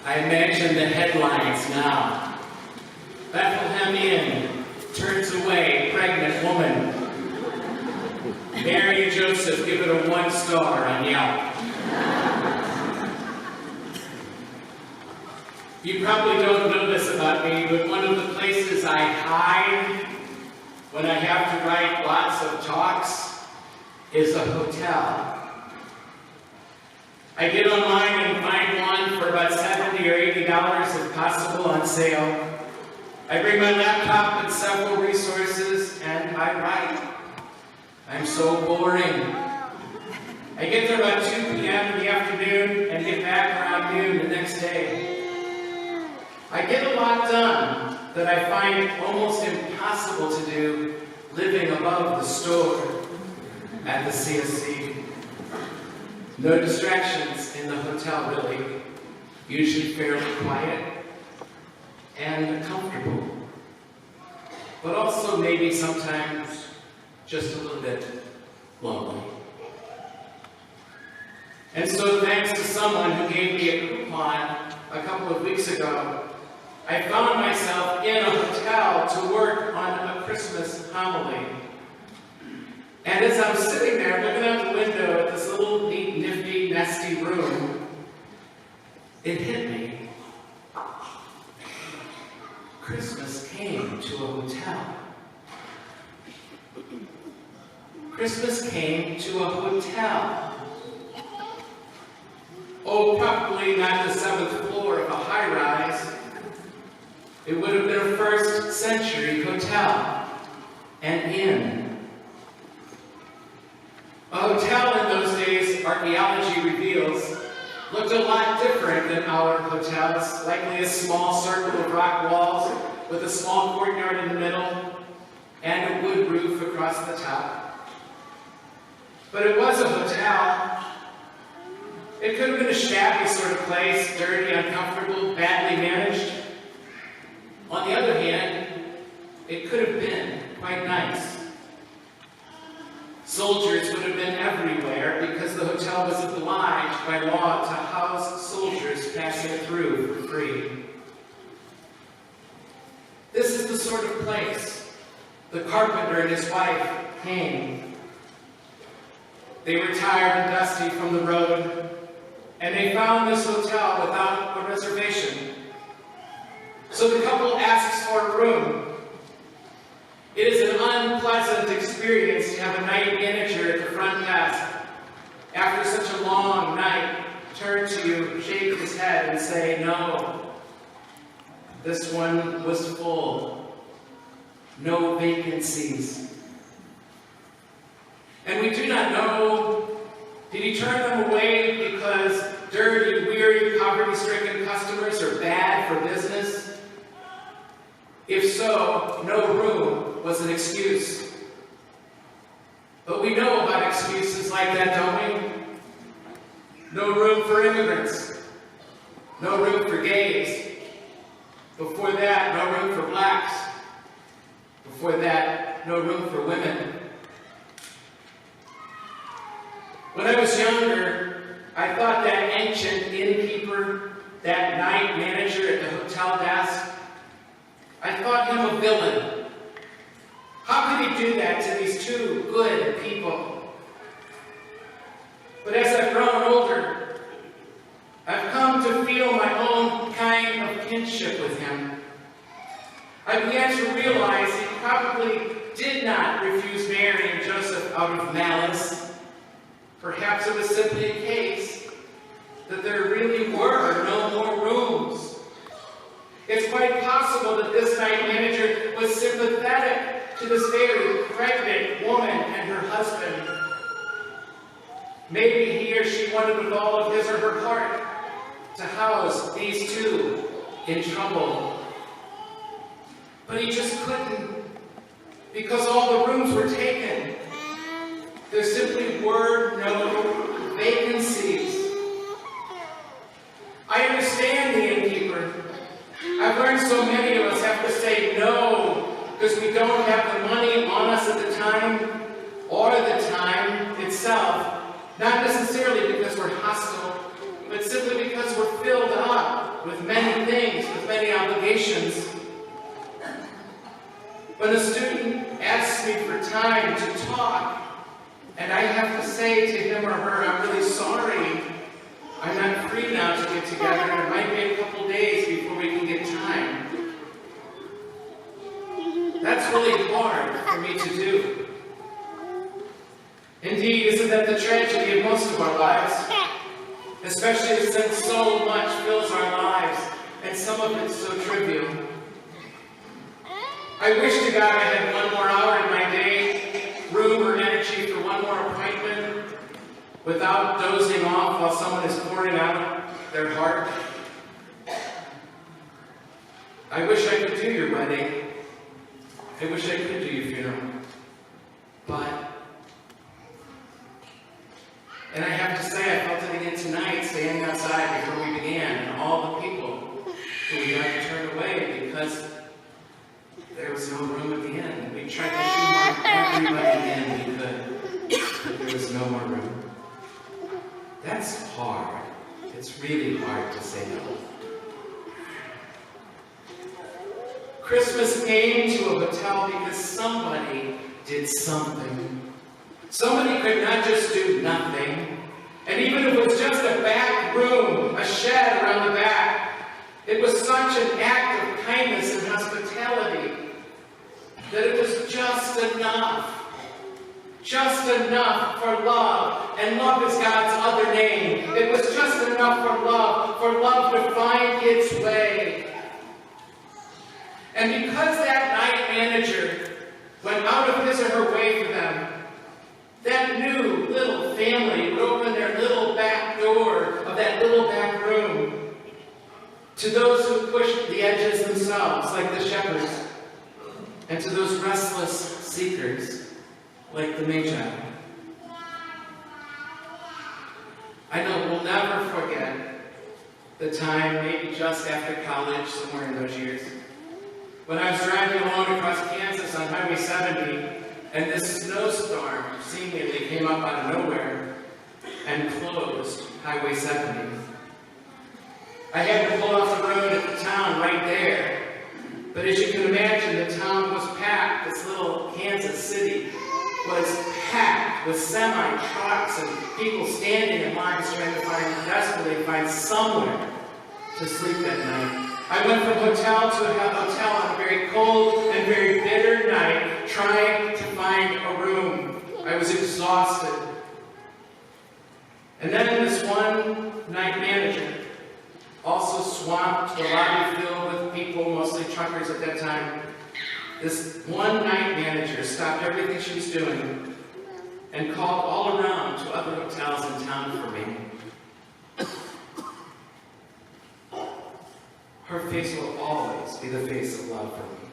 I imagine the headlines now. Bethlehem Inn turns away pregnant woman. Mary and Joseph give it a 1 star on Yelp. You probably don't know this about me, but one of the places I hide when I have to write lots of talks is a hotel. I get online and find one for about $70 or $80 if possible on sale. I bring my laptop and several resources and I write. I'm so boring. I get there about 2 p.m. in the afternoon and get back around noon the next day. I get a lot done that I find almost impossible to do living above the store at the CSC. No distractions in the hotel, really. Usually fairly quiet and comfortable. But also maybe sometimes just a little bit lonely. And so thanks to someone who gave me a coupon a couple of weeks ago, I found myself in a hotel to work on a Christmas homily. And as I'm sitting there looking out the window at this little neat, nifty, nesty room, it hit me. Christmas came to a hotel. Christmas came to a hotel. Oh, probably not the 7th floor of a high-rise. It would have been a 1st century hotel, an inn. A hotel in those days, archaeology reveals, looked a lot different than our hotels, likely a small circle of rock walls with a small courtyard in the middle and a wood roof across the top. But it was a hotel. It could have been a shabby sort of place, dirty, uncomfortable, badly managed. On the other hand, it could have been quite nice. Soldiers would have been everywhere because the hotel was obliged by law to house soldiers passing through for free. This is the sort of place the carpenter and his wife came. They were tired and dusty from the road, and they found this hotel without a reservation. So the couple asks for a room. It is an unpleasant experience to have a night manager at the front desk, after such a long night, turn to you, shake his head, and say, "No, this one was full. No vacancies." And we do not know, did he turn them away because dirty, weary, poverty-stricken customers are bad for business? If so, no room was an excuse. But we know about excuses like that, don't we? No room for immigrants. No room for gays. Before that, no room for blacks. Before that, no room for women. When I was younger, I thought that ancient innkeeper, that night manager at the hotel desk, I thought him a villain. How could he do that to these two good people? But as I've grown older, I've come to feel my own kind of kinship with him. I began to realize he probably did not refuse Mary and Joseph out of malice. Perhaps it was simply a case that there really were no more rooms. It's quite possible that this night manager was sympathetic to this very pregnant woman and her husband. Maybe he or she wanted with all of his or her heart to house these two in trouble. But he just couldn't, because all the rooms were taken. There simply were no vacancies. I understand the innkeeper. I've learned so many of us have to say no because we don't have the money on us at the time or the time itself. Not necessarily because we're hostile, but simply because we're filled up with many things, with many obligations. When a student asks me for time to talk, and I have to say to him or her, I'm really sorry, I'm not free now to get together, and it might be a couple days before we can get time. That's really hard for me to do. Indeed, isn't that the tragedy of most of our lives? Especially since so much fills our lives, and some of it's so trivial. I wish to God I had one more hour in my day, room or energy for one more appointment, without dozing off while someone is pouring out their heart. I wish I could do your wedding. I wish I could do your funeral. And I have to say, I felt it again tonight, standing outside before we began, and all the people who we had to turn away because there was no room at the end. We tried to shoehorn everybody in we could, but there was no more room. That's hard. It's really hard to say no. Christmas came to a hotel because somebody did something. Somebody could not just do nothing. And even if it was just a back room, a shed around the back, it was such an act of kindness and hospitality that it was just enough. Just enough for love. And love is God's other name. It was just enough for love to find its way. And because that night manager went out of his or her way for them, that new little family would open their little back door of that little back room to those who pushed the edges themselves, like the shepherds, and to those restless seekers, like the Magi. I know we'll never forget the time, maybe just after college, somewhere in those years, when I was driving alone across Kansas on Highway 70, and this snowstorm seemingly came up out of nowhere and closed Highway 70. I had to pull off the road at the town right there. But as you can imagine, the town was packed. This little Kansas city was packed with semi-trucks and people standing in lines trying to desperately find somewhere to sleep that night. I went from hotel to hotel on a very cold and very bitter night, trying to find a room. I was exhausted. And then this one night manager also swamped the lobby filled with people, mostly truckers at that time. This one night manager stopped everything she was doing and called all around to other hotels in town for me. Her face will always be the face of love for me.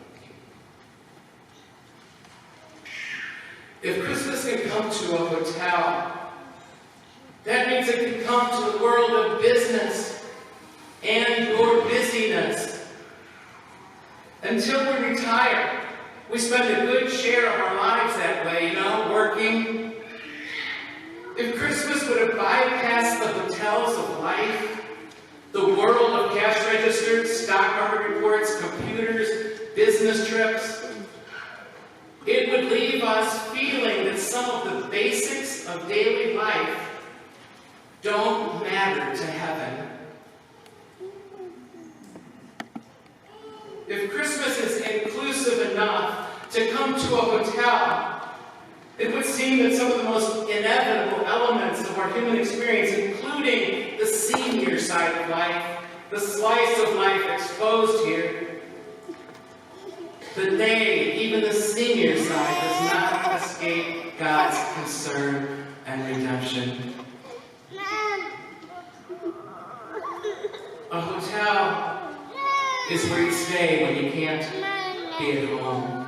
If Christmas can come to a hotel, that means it can come to the world of business and your busyness. Until we retire, we spend a good share of our lives that way, working. If Christmas would have bypassed the hotels of life, the world of cash registers, stock market reports, computers, business trips, it would leave us feeling that some of the basics of daily life don't matter to heaven. If Christmas is inclusive enough to come to a hotel, it would seem that some of the most inevitable elements of our human experience, including the senior side of life, the slice of life exposed here, that they, even the senior side, does not escape God's concern and redemption. A hotel is where you stay when you can't be at home.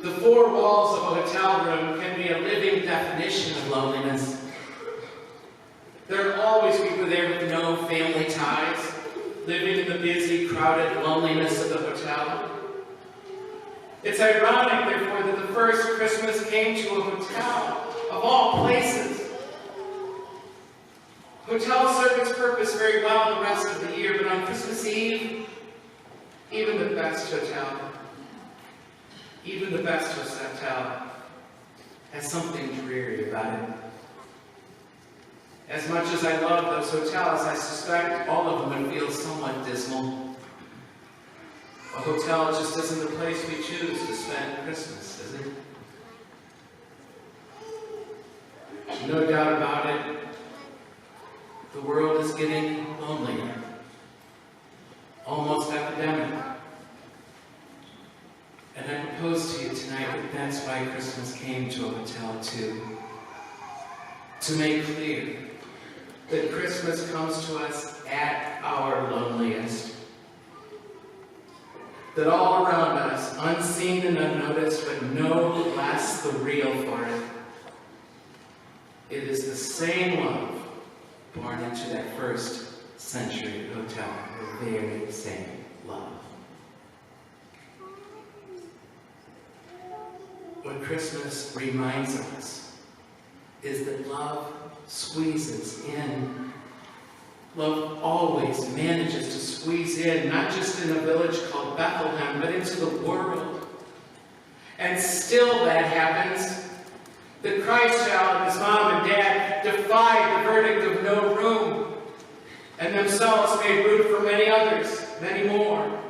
The four walls of a hotel room can be a living definition of loneliness. There are always people there with no family ties, living in the busy, crowded loneliness of the hotel. It's ironic, therefore, that the first Christmas came to a hotel, of all places. Hotels serve its purpose very well the rest of the year, but on Christmas Eve, even the best hotel has something dreary about it. As much as I love those hotels, I suspect all of them would feel somewhat dismal. A hotel just isn't the place we choose to spend Christmas, is it? No doubt about it, the world is getting lonelier, almost epidemic. And I propose to you tonight that that's why Christmas came to a hotel too. To make clear that Christmas comes to us at our loneliest. That all around us, unseen and unnoticed, but no less the real for it, it is the same love born into that first century hotel, the very same love. What Christmas reminds us is that love squeezes in. Love always manages to squeeze in, not just in a village called Bethlehem, but into the world. And still that happens. The Christ child and his mom and dad defied the verdict of no room, and themselves made room for many others, many more.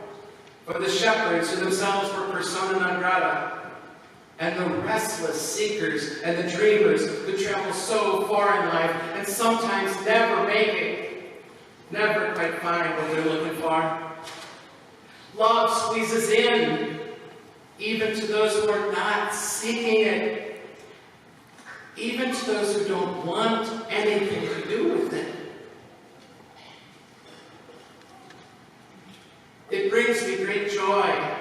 For the shepherds who themselves were persona non grata, and the restless seekers and the dreamers who travel so far in life and sometimes never make it, never quite find what they're looking for. Love squeezes in, even to those who are not seeking it, even to those who don't want anything to do with it. It brings me great joy,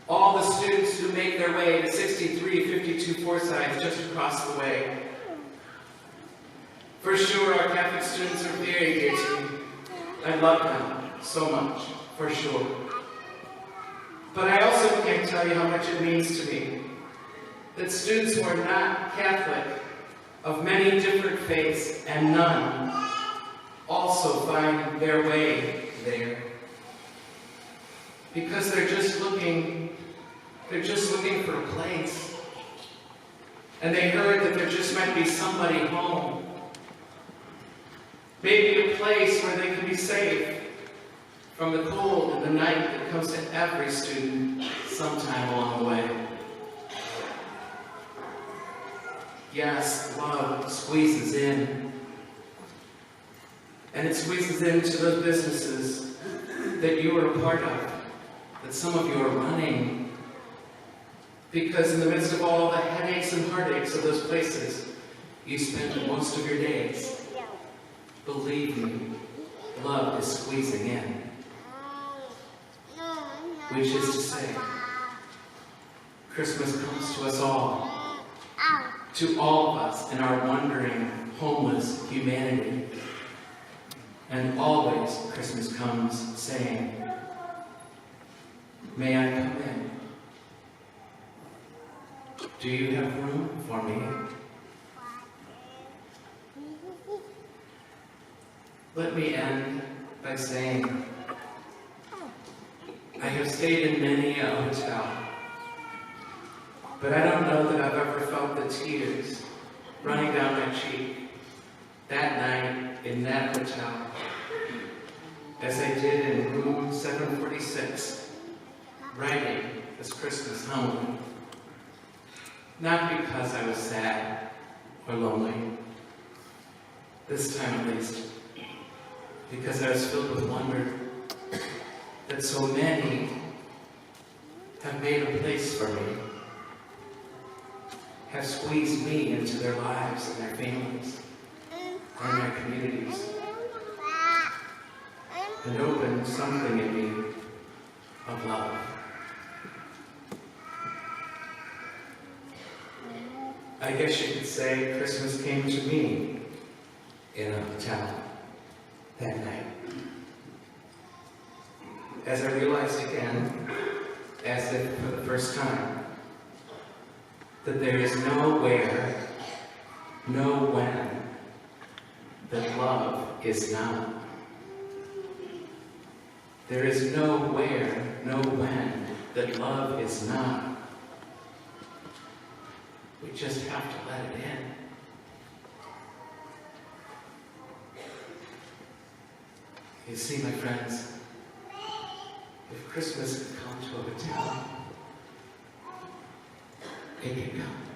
all the students who make their way to 6352 Forsyth just across the way. For sure, our Catholic students are very dear to me. I love them so much, for sure. But I also can't tell you how much it means to me that students who are not Catholic, of many different faiths and none, also find their way there. Because they're just looking for a place. And they heard that there just might be somebody home. Maybe a place where they can be safe from the cold and the night that comes to every student sometime along the way. Yes, love squeezes in. And it squeezes into those businesses that you are a part of, that some of you are running. Because in the midst of all the headaches and heartaches of those places, you spend most of your days. Believe me, love is squeezing in. Which is to say, Christmas comes to us all. To all of us in our wandering, homeless humanity. And always Christmas comes saying, may I come in? Do you have room for me? Let me end by saying, I have stayed in many a hotel, but I don't know that I've ever felt the tears running down my cheek that night in that hotel as I did in room 746, writing this Christmas homily. Not because I was sad or lonely, this time at least, because I was filled with wonder that so many have made a place for me, have squeezed me into their lives and their families and their communities, and opened something in me of love. I guess you could say Christmas came to me in a hotel that night. As I realized again, as if for the first time, that there is no where, no when, that love is not. There is no where, no when that love is not. We just have to let it in. You see, my friends, if Christmas could come to a town, it can come.